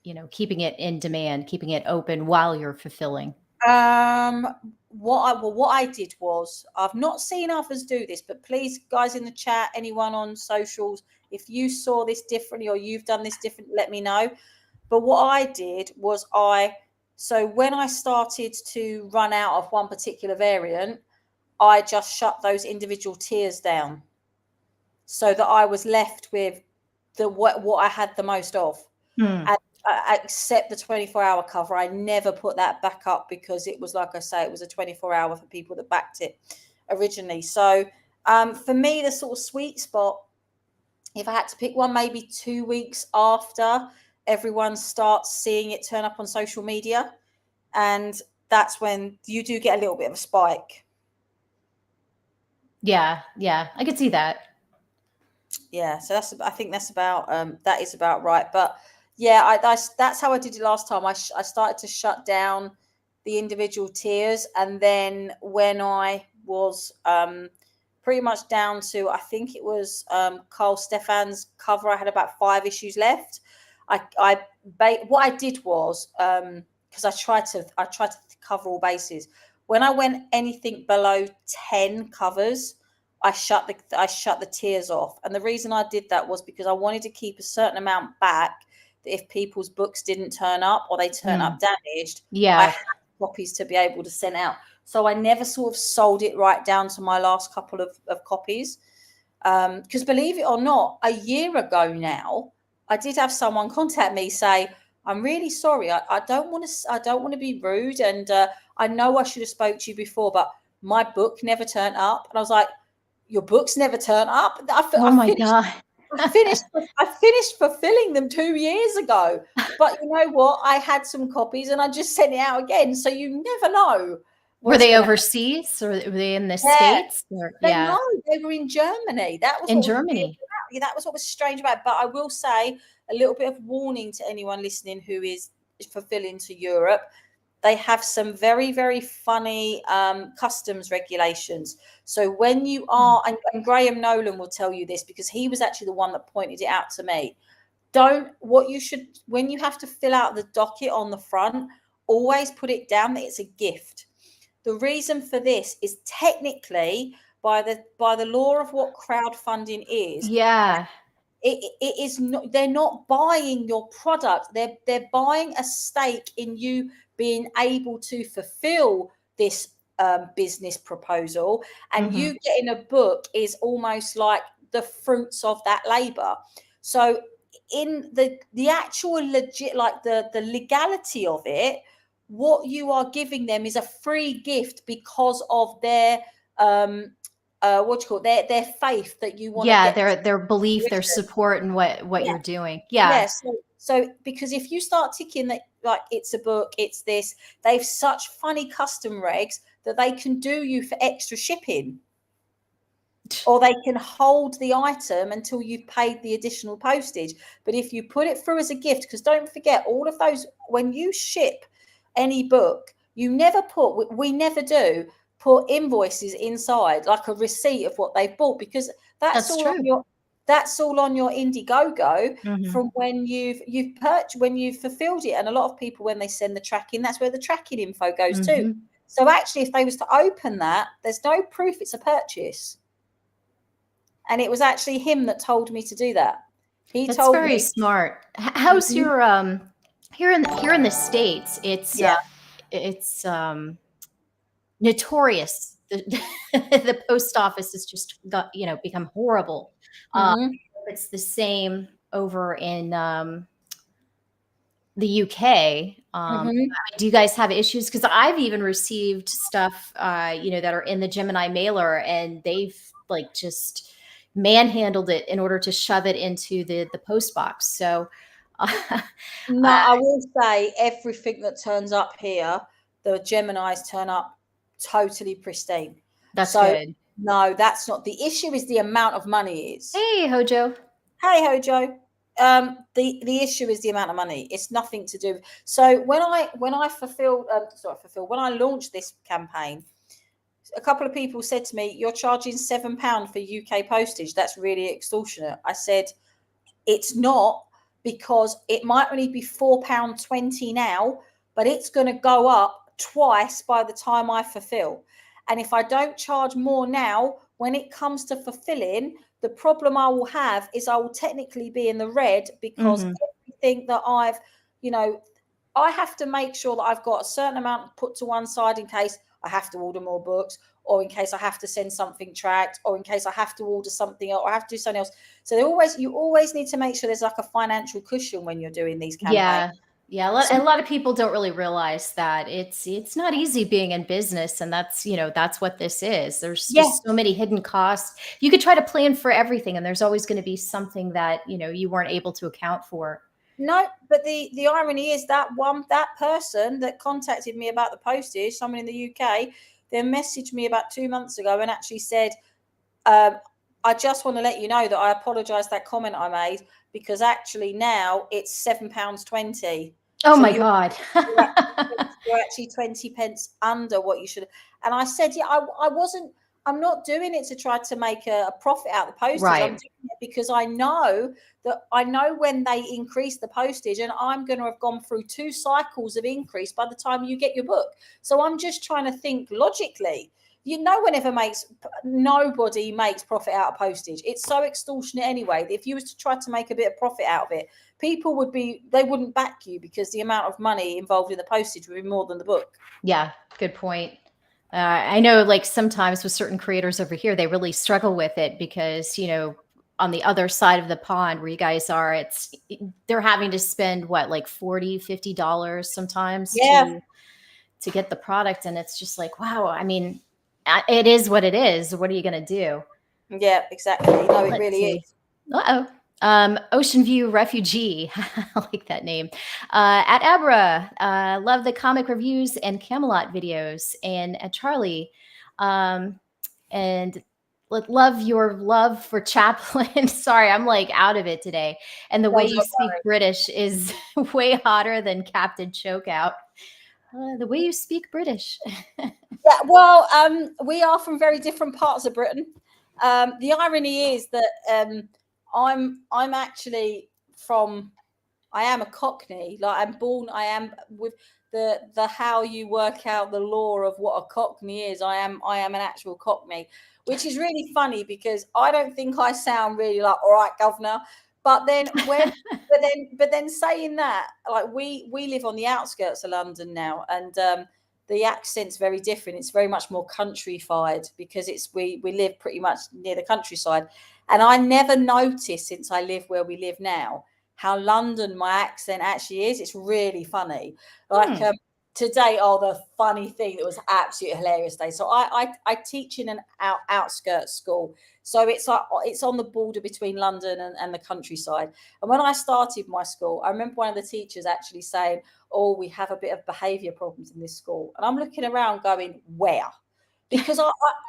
in demand, keeping it open while you're fulfilling? Um, what I did was, I've not seen others do this, but please, guys in the chat, anyone on socials, if you saw this differently or you've done this different, let me know. But what I did was, So when I started to run out of one particular variant, I just shut those individual tiers down so that I was left with what I had the most of. Hmm. And except the 24-hour cover, I never put that back up because it was, like I say, it was a 24-hour for people that backed it originally. So for me, the sort of sweet spot, if I had to pick one, maybe 2 weeks after everyone starts seeing it turn up on social media. And that's when you do get a little bit of a spike. Yeah, yeah, I could see that. Yeah, so I think that's about that is about right. But yeah, that's how I did it last time. I started to shut down the individual tiers, and then when I was pretty much down to, I think it was Carl Stefan's cover, I had about 5 issues left. What I did was, because I tried to cover all bases. When I went anything below 10 covers, I shut the tiers off. And the reason I did that was because I wanted to keep a certain amount back, that if people's books didn't turn up or they turn Hmm. up damaged, I Yeah. had copies to be able to send out. So I never sort of sold it right down to my last couple of copies. Because believe it or not, a year ago now, I did have someone contact me say, "I'm really sorry. I don't want to be rude, and I know I should have spoke to you before, but my book never turned up." And I was like, "Your books never turn up." Oh my God. I finished fulfilling them 2 years ago. But you know what? I had some copies and I just sent it out again. So you never know Were what's they going to happen. overseas or were they in the Yeah. States? Or They yeah, no, they were in Germany. That was in what was weird Germany. about it. That was what was strange about it. But I will say a little bit of warning to anyone listening who is fulfilling to Europe. They have some very, very funny customs regulations. So when you Hmm. are, and Graham Nolan will tell you this because he was actually the one that pointed it out to me. When you have to fill out the docket on the front, always put it down that it's a gift. The reason for this is technically by the law of what crowdfunding is, Yeah. it is not, they're not buying your product, they're buying a stake in you being able to fulfill this business proposal, and Hmm. you getting a book is almost like the fruits of that labor. So in the actual legit, like the legality of it, what you are giving them is a free gift because of their what do you call it, their faith that you want to Yeah, get their belief, their written. support and what Yeah, you're doing. Yeah. yeah. So because if you start ticking that, like, it's a book, it's this, they've such funny custom regs that they can do you for extra shipping, or they can hold the item until you've paid the additional postage. But if you put it through as a gift, because don't forget, all of those, when you ship any book, you never put, we never do put invoices inside, like a receipt of what they've bought, because that's That's all on true. your Indiegogo Hmm. from when you've purchased, when you've fulfilled it. And a lot of people, when they send the tracking, that's where the tracking info goes to. Hmm. So actually, if they was to open that, there's no proof it's a purchase. And it was actually him that told me to do that. He That's told very me. smart. How's Mhm. your here in the States, Yeah. it's notorious. The post office has just got, become horrible. Uh, Hmm. it's the same over in the UK. Hmm. Do you guys have issues? Because I've even received stuff, that are in the Gemini mailer, and they've like just manhandled it in order to shove it into the post box. So uh, No, I will say everything that turns up here, the Geminis turn up totally pristine. that's So good. no, that's not the issue. Is the amount of money is. Hey, Hojo. Hey, Hojo. The issue is the amount of money. It's nothing to do. So when I fulfilled, when I launched this campaign, a couple of people said to me, "You're charging £7 for UK postage. That's really extortionate." I said, "It's not, because it might only be £4.20 now, but it's going to go up twice by the time I fulfill. And if I don't charge more now, when it comes to fulfilling, the problem I will have is I will technically be in the red, because Hmm. everything that I've, you know, I have to make sure that I've got a certain amount put to one side in case I have to order more books, or in case I have to send something tracked, or in case I have to order something else, or I have to do something else. So you always need to make sure there's like a financial cushion when you're doing these campaigns. Yeah. Yeah, So a lot of people don't really realize that it's not easy being in business, and that's, that's what this is. There's yeah, just so many hidden costs. You could try to plan for everything, and there's always going to be something that, you weren't able to account for. no, but the irony is that person that contacted me about the postage, someone in the UK, then messaged me about 2 months ago and actually said, um, I just want to let you know that I apologise that comment I made, because actually now it's £7.20. Oh So my God. you're actually 20 pence under what you should. And I said, yeah, I wasn't. I'm not doing it to try to make a profit out of the postage. I'm Right. doing it because I know when they increase the postage, and I'm going to have gone through 2 cycles of increase by the time you get your book. So I'm just trying to think logically. Nobody makes profit out of postage. It's so extortionate anyway. If you was to try to make a bit of profit out of it, people they wouldn't back you, because the amount of money involved in the postage would be more than the book. Yeah, good point. I know, like, sometimes with certain creators over here, they really struggle with it because, on the other side of the pond where you guys are, they're having to spend what, like 40, $50 sometimes Yeah, to get the product. And it's just like, wow, I mean, it is what it is. What are you going to do? yeah, exactly. No, it Let's really see. is. Uh-oh. Ocean View Refugee. I like that name. At Abra, love the comic reviews and Camelot videos. And at Charlie, and love your love for Chaplin. Sorry, I'm like out of it today. And the No, way don't you speak worry. British is way hotter than Captain Chokeout. The way you speak British. Yeah, well, we are from very different parts of Britain. The irony is that I'm actually from. I am a Cockney. Like, I'm born. I am with the how you work out the law of what a Cockney is. I am an actual Cockney, which is really funny because I don't think I sound really like, all right, governor. But then but then saying that, like, we live on the outskirts of London now, and the accent's very different. It's very much more countrified because we live pretty much near the countryside, and I never noticed, since I live where we live now, how London my accent actually is. It's really funny. Like, Hmm. today, the funny thing that was absolutely hilarious today. So I teach in an outskirts school. So it's like, it's on the border between London and the countryside. And when I started my school, I remember one of the teachers actually saying, oh, we have a bit of behaviour problems in this school. And I'm looking around going, where? Because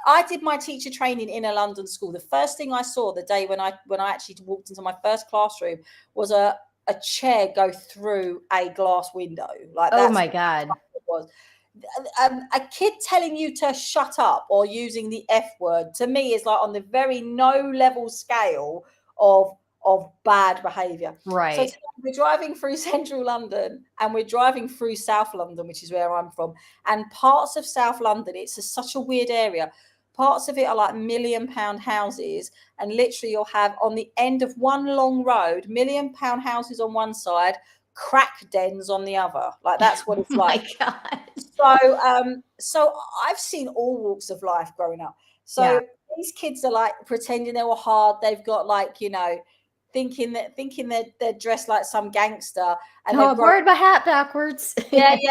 I did my teacher training in a London school. The first thing I saw the day when I actually walked into my first classroom was a chair go through a glass window. Like, Oh that's my what God. it was. A kid telling you to shut up or using the F word, to me, is like on the very no level scale of bad behaviour. So Right. today we're driving through central London, and we're driving through South London, which is where I'm from. And parts of South London, such a weird area. Parts of it are like £1 million houses, and literally you'll have, on the end of one long road, £1 million houses on one side, crack dens on the other. Like, that's what Oh it's like. my God. So I've seen all walks of life growing up. Yeah. So these kids are like pretending they were hard. They've got, like, thinking they're dressed like some gangster, and Oh, they've I grown. borrowed my hat backwards. Yeah, yeah,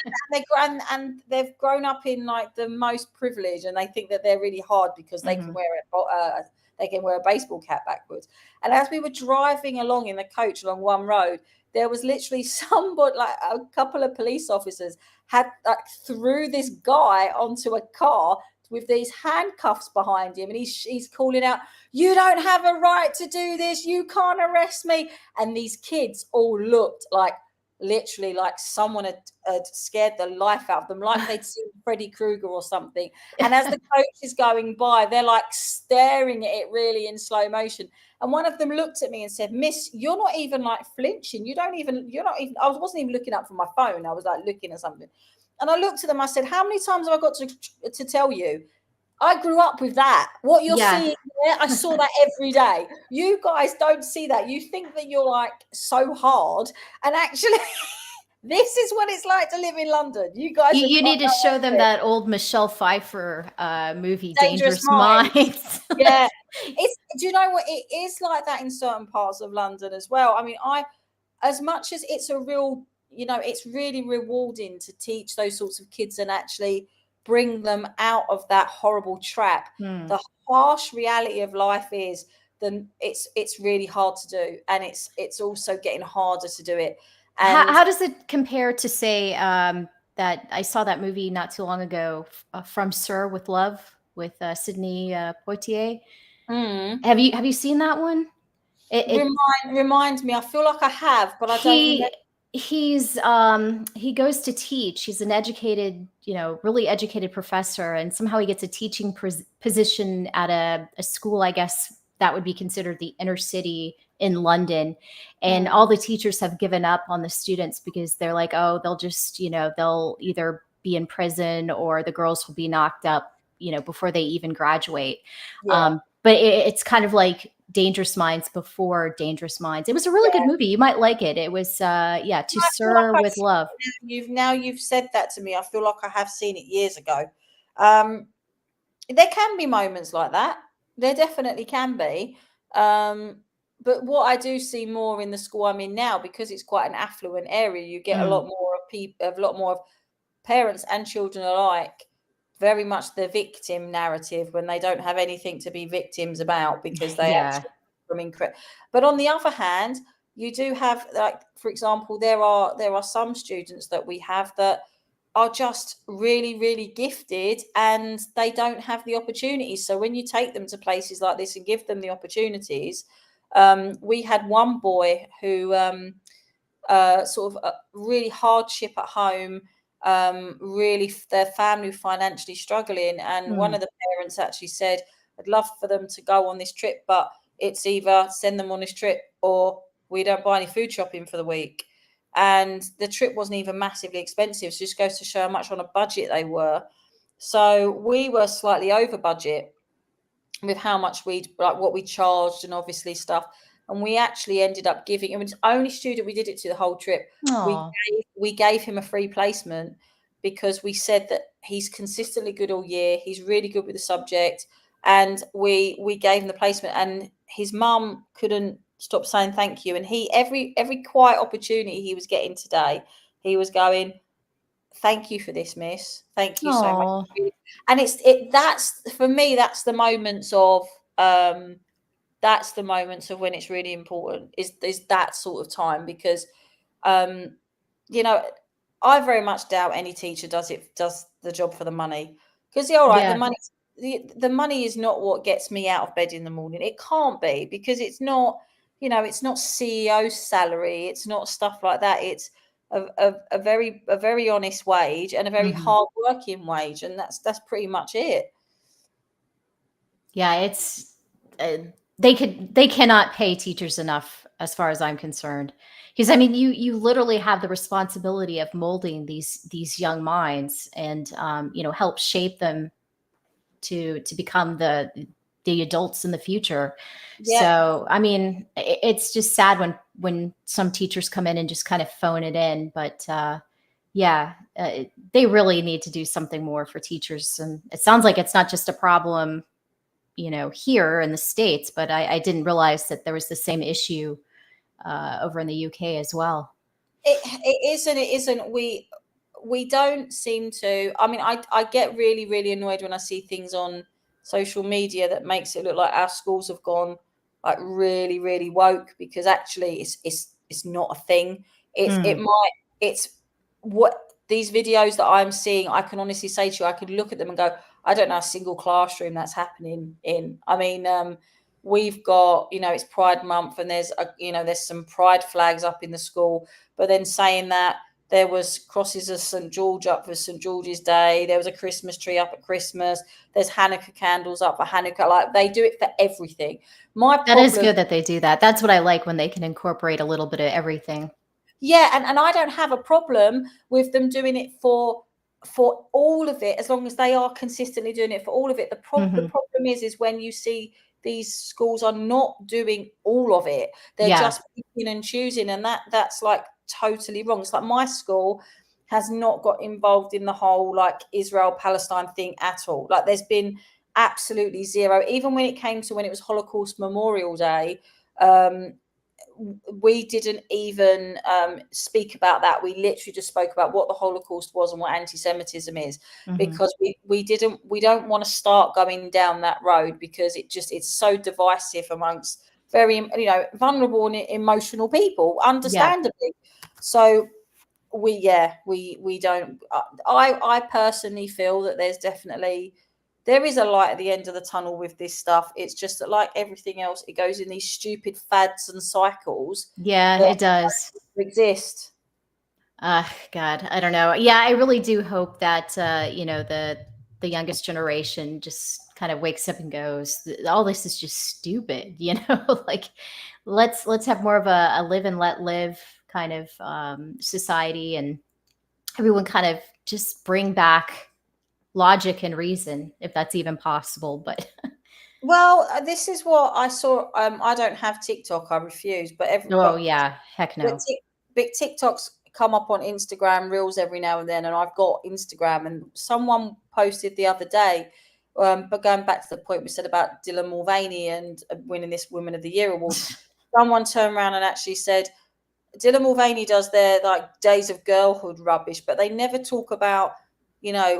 and they've grown up in like the most privilege, and they think that they're really hard because they can Mhm. wear a baseball cap backwards. And as we were driving along in the coach along one road, there was literally somebody, like a couple of police officers, had, like, threw this guy onto a car with these handcuffs behind him, and he's calling out, "You don't have a right to do this. You can't arrest me." And these kids all looked like, literally, like someone had scared the life out of them, like they'd seen Freddy Krueger or something. And as the coach is going by, they're like staring at it really in slow motion. And one of them looked at me and said, "Miss, you're not even like flinching. You're not even," I wasn't even looking up from my phone. I was like looking at something. And I looked at them, I said, "How many times have I got to tell you? I grew up with that. What you're Yeah. seeing there, I saw that every day. You guys don't see that. You think that you're like so hard, and actually This is what it's like to live in London. You guys have You got need to no show them idea. that old Michelle Pfeiffer movie, Dangerous Dangerous Minds. Minds. Yeah. Do you know what? It is like that in certain parts of London as well. I mean, as much as it's a real, it's really rewarding to teach those sorts of kids and actually bring them out of that horrible trap. Hmm. The harsh reality of life is then it's really hard to do, and it's also getting harder to do it. And How does it compare to, say, that I saw that movie not too long ago, From Sir with Love, with Sidney Poitier? mm, Have you seen that one? It remind me, I feel like I have, but I don't remember. he goes to teach. He's an educated, really educated professor, and somehow he gets a teaching position at a school, I guess that would be considered the inner city in London. And all Mm, the teachers have given up on the students because they're like, oh, they'll just, they'll either be in prison or the girls will be knocked up, before they even graduate. yeah, But it's kind of like Dangerous Minds before Dangerous Minds. It was a really good yeah. movie. You might like it. It was, yeah, To I feel like Sir I've with seen Love. it now. You've said that to me. I feel like I have seen it years ago. Um, there can be moments like that. There definitely can be. Um, but what I do see more in the school I'm in now, because it's quite an affluent area, you get a Mm, lot more of people, a lot more of parents and children alike, very much the victim narrative when they don't have anything to be victims about because they yeah. actually from incredible. But on the other hand, you do have, like, for example, there are some students that we have that are just really really gifted and they don't have the opportunities. So when you take them to places like this and give them the opportunities, we had one boy who sort of a really hardship at home, really their family financially struggling. And one Mm. of the parents actually said, I'd love for them to go on this trip, but it's either send them on this trip or we don't buy any food shopping for the week. And the trip wasn't even massively expensive. So it just goes to show how much on a budget they were. So we were slightly over budget with how much we'd like what we charged and obviously stuff. And we actually ended up giving, I mean, the only student we did it to the whole trip, we Oh, we gave him a free placement because we said that he's consistently good all year, he's really good with the subject, and we gave him the placement. And his mum couldn't stop saying thank you. And he every quiet opportunity he was getting today, he was going, thank you for this, miss. Thank you so much. oh, And that's for me, um that's the moments of when it's really important, is that sort of time. Because um you know I very much doubt any teacher does the job for the money. Because yeah, all right, yeah. the money is not what gets me out of bed in the morning. It can't be, because it's not, it's not CEO salary, it's not stuff like that. It's a very honest wage and a very Mhm. hard working wage, and that's pretty much it. Yeah, it's uh, they cannot pay teachers enough as far as I'm concerned. Because I mean, you literally have the responsibility of molding these young minds and help shape them to become the adults in the future. Yeah, So, I mean, it's just sad when some teachers come in and just kind of phone it in, but yeah, they really need to do something more for teachers. And it sounds like it's not just a problem, here in the States, but I didn't realize that there was the same issue over in the UK as well. it is and it isn't. We don't seem to. I mean, I get really really annoyed when I see things on social media that makes it look like our schools have gone like really really woke, because actually it's not a thing. It Mm. might it's what these videos that I'm seeing, I can honestly say to you, I could look at them and go, I don't know a single classroom that's happening in. I mean, we've got, it's Pride Month, and there's some pride flags up in the school. But then saying that, there was crosses of St George up for St George's Day, there was a Christmas tree up at Christmas, there's Hanukkah candles up for Hanukkah. Like, they do it for everything. My That is problem good that they do that. That's what I like, when they can incorporate a little bit of everything. Yeah, and I don't have a problem with them doing it for all of it, as long as they are consistently doing it for all of it. The Hmm. problem is when you see these schools are not doing all of it. They're Yeah. just picking and choosing, and that's like totally wrong. It's like my school has not got involved in the whole like Israel-Palestine thing at all. Like there's been absolutely zero. Even when it came to when it was Holocaust Memorial Day, we didn't even speak about that. We literally just spoke about what the Holocaust was and what anti-Semitism is, because we don't want to start going down that road, because it's so divisive amongst very vulnerable and emotional people, understandably. So we don't. I personally feel that there is a light at the end of the tunnel with this stuff. It's just that, like everything else, it goes in these stupid fads and cycles. Yeah, That it does. exist. God, I don't know. Yeah, I really do hope that the youngest generation just kind of wakes up and goes, all this is just stupid, like let's have more of a live and let live kind of society, and everyone kind of just bring back logic and reason, if that's even possible. But Well, this is what I saw. I don't have TikTok. I refuse. oh yeah, heck But no. big TikToks come up on Instagram Reels every now and then, and I've got Instagram. And someone posted the other day, but going back to the point we said about Dylan Mulvaney and winning this Women of the Year award, someone turned around and actually said Dylan Mulvaney does their like days of girlhood rubbish, but they never talk about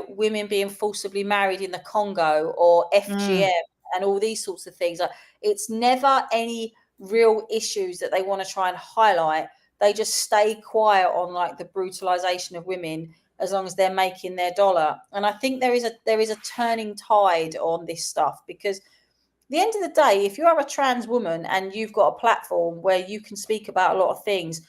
women being forcibly married in the Congo or FGM and all these sorts of things. Like, it's never any real issues that they want to try and highlight. They just stay quiet on like the brutalization of women as long as they're making their dollar. And I think there is a turning tide on this stuff, because at the end of the day, if you are a trans woman and you've got a platform where you can speak about a lot of things,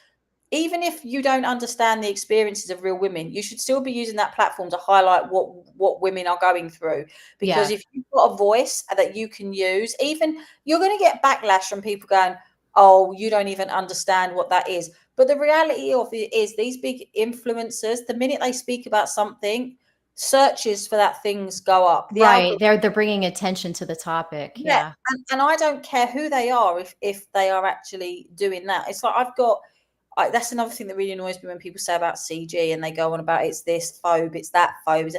even if you don't understand the experiences of real women, you should still be using that platform to highlight what women are going through. Because Yeah. if you've got a voice that you can use, even you're going to get backlash from people going, oh, you don't even understand what that is. But the reality of it is, these big influencers, the minute they speak about something, searches for that things go up. The Right. algorithm. They're bringing attention to the topic. Yeah, Yeah. and I don't care who they are if they are actually doing that. It's like that's another thing that really annoys me when people say about CG and they go on about it's this phobe, it's that phobe.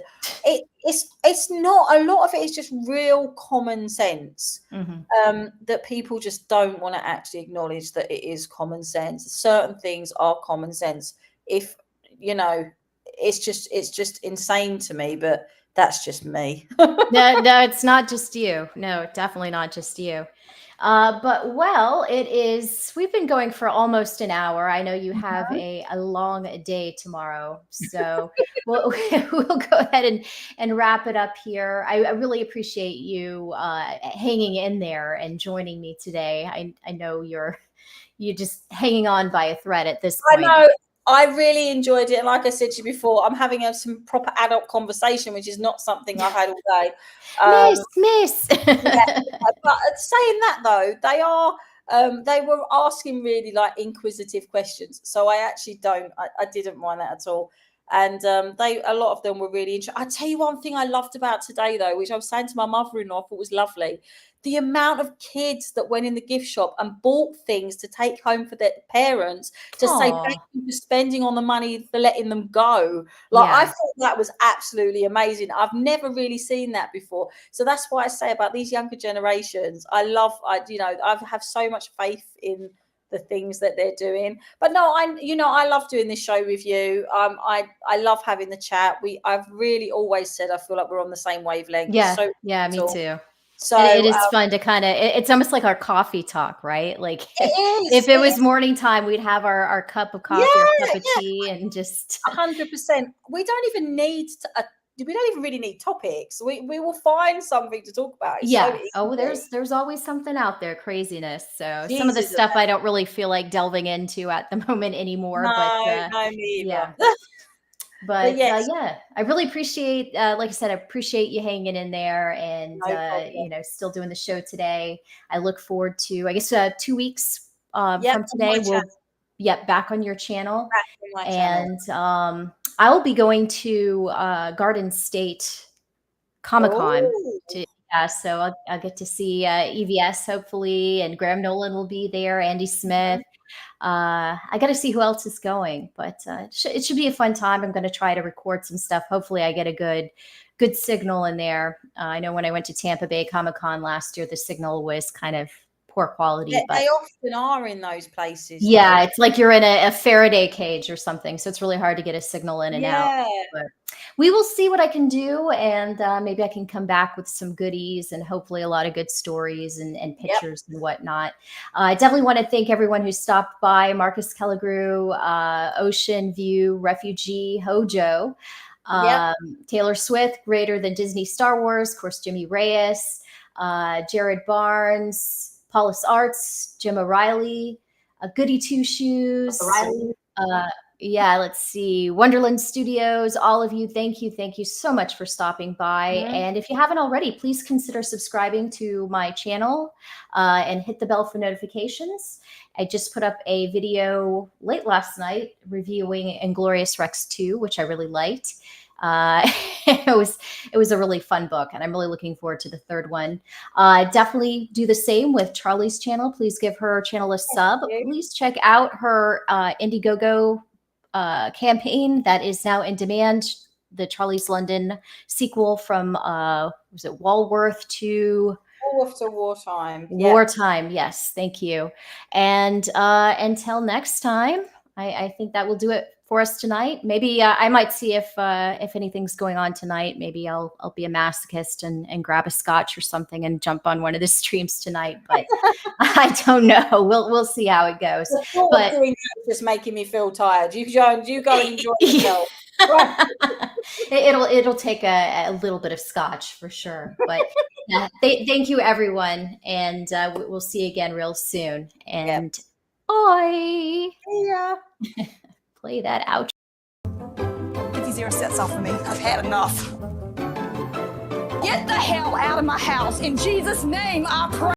It's not. A lot of it is just real common sense, that people just don't want to actually acknowledge that it is common sense. Certain things are common sense. If it's just insane to me, but that's just me. No, it's not just you. No, definitely not just you. But well, we've been going for almost an hour. I know you have a long day tomorrow. So we'll go ahead and wrap it up here. I really appreciate you hanging in there and joining me today. I know you're just hanging on by a thread at this I point. know. I really enjoyed it. And like I said to you before, I'm having some proper adult conversation, which is not something I've had all day. Miss. Yeah, but saying that though, they were asking really like inquisitive questions. So I actually I didn't mind that at all. And a lot of them were really interesting. I tell you one thing I loved about today though, which I was saying to my mother-in-law, I thought was lovely. The amount of kids that went in the gift shop and bought things to take home for their parents to say thank Aw. you for spending on the money, for letting them go. Like, I Yeah. thought that was absolutely amazing. I've never really seen that before. So that's what I say about these younger generations. I have so much faith in the things that they're doing. But no, I love doing this show with you. I love having the chat. I've really always said I feel like we're on the same wavelength. It's Yeah. so Yeah, me gentle. too. And it So is fun to kind of, it's almost like our coffee talk, right? Like it if is. it It was is. morning time, we'd have our cup of coffee or Yeah, cup of yeah. tea and just 100%. We don't even need we don't even really need topics. We will find something to talk about. It's so yeah. Oh, easy. there's always something out there, craziness. So some of the Jesus. stuff I don't really feel like delving into at the moment anymore, but No, no, me yeah. either. But But yes, yeah, I really appreciate, like I said, I appreciate you hanging in there and, no problem. still doing the show today. I look forward to, I guess, 2 weeks Yep, from on my today, channel, back on your channel. back on my channel. And I will be going to Garden State Comic Con Oh, Yeah, so I'll get to see EVS hopefully, and Graham Nolan will be there, Andy Smith. Mhm. I got to see who else is going, but it should be a fun time. I'm going to try to record some stuff. Hopefully, I get a good signal in there. I know when I went to Tampa Bay Comic Con last year, the signal was kind of poor Yeah, quality, but they often are in those places though. yeah, it's like you're in a Faraday cage or something, so it's really hard to get a signal in and out. Yeah. But we will see what I can do, and maybe I can come back with some goodies and hopefully a lot of good stories and Yep. pictures and whatnot. I definitely want to thank everyone who stopped by: Marcus Kelligrew, Ocean View, Refugee, Hojo, Yep. um, Taylor Swift, Greater Than Disney Star Wars, of course, Jimmy Reyes, Jared Barnes, Paulus Arts, Jim O'Reilly, Goody Two Shoes. Riley. Uh, yeah, let's see. Wonderland Studios, all of you, thank you. Thank you so much for stopping by. Mhm. And if you haven't already, please consider subscribing to my channel and hit the bell for notifications. I just put up a video late last night reviewing Inglorious Rex 2, which I really liked. Uh, it was a really fun book, and I'm really looking forward to the third one. Definitely do the same with Charlie's channel. Please give her channel a sub. You. Please check out her Indiegogo campaign that is now in demand. The Charlie's London sequel from was it Walworth to All after wartime. Yep. Wartime? Yes, thank you. And until next time, I think that will do it for us tonight. Maybe I might see if anything's going on tonight. Maybe I'll be a masochist and grab a scotch or something and jump on one of the streams tonight. But I don't know. We'll see how it goes. The thought of But doing that is just making me feel tired. You go and enjoy yourself. Right. it'll take a little bit of scotch for sure. But thank you everyone, and we'll see you again real soon. And bye. Yeah. Play that out. 50 sets off of me. I've had enough. Get the hell out of my house. In Jesus' name, I pray.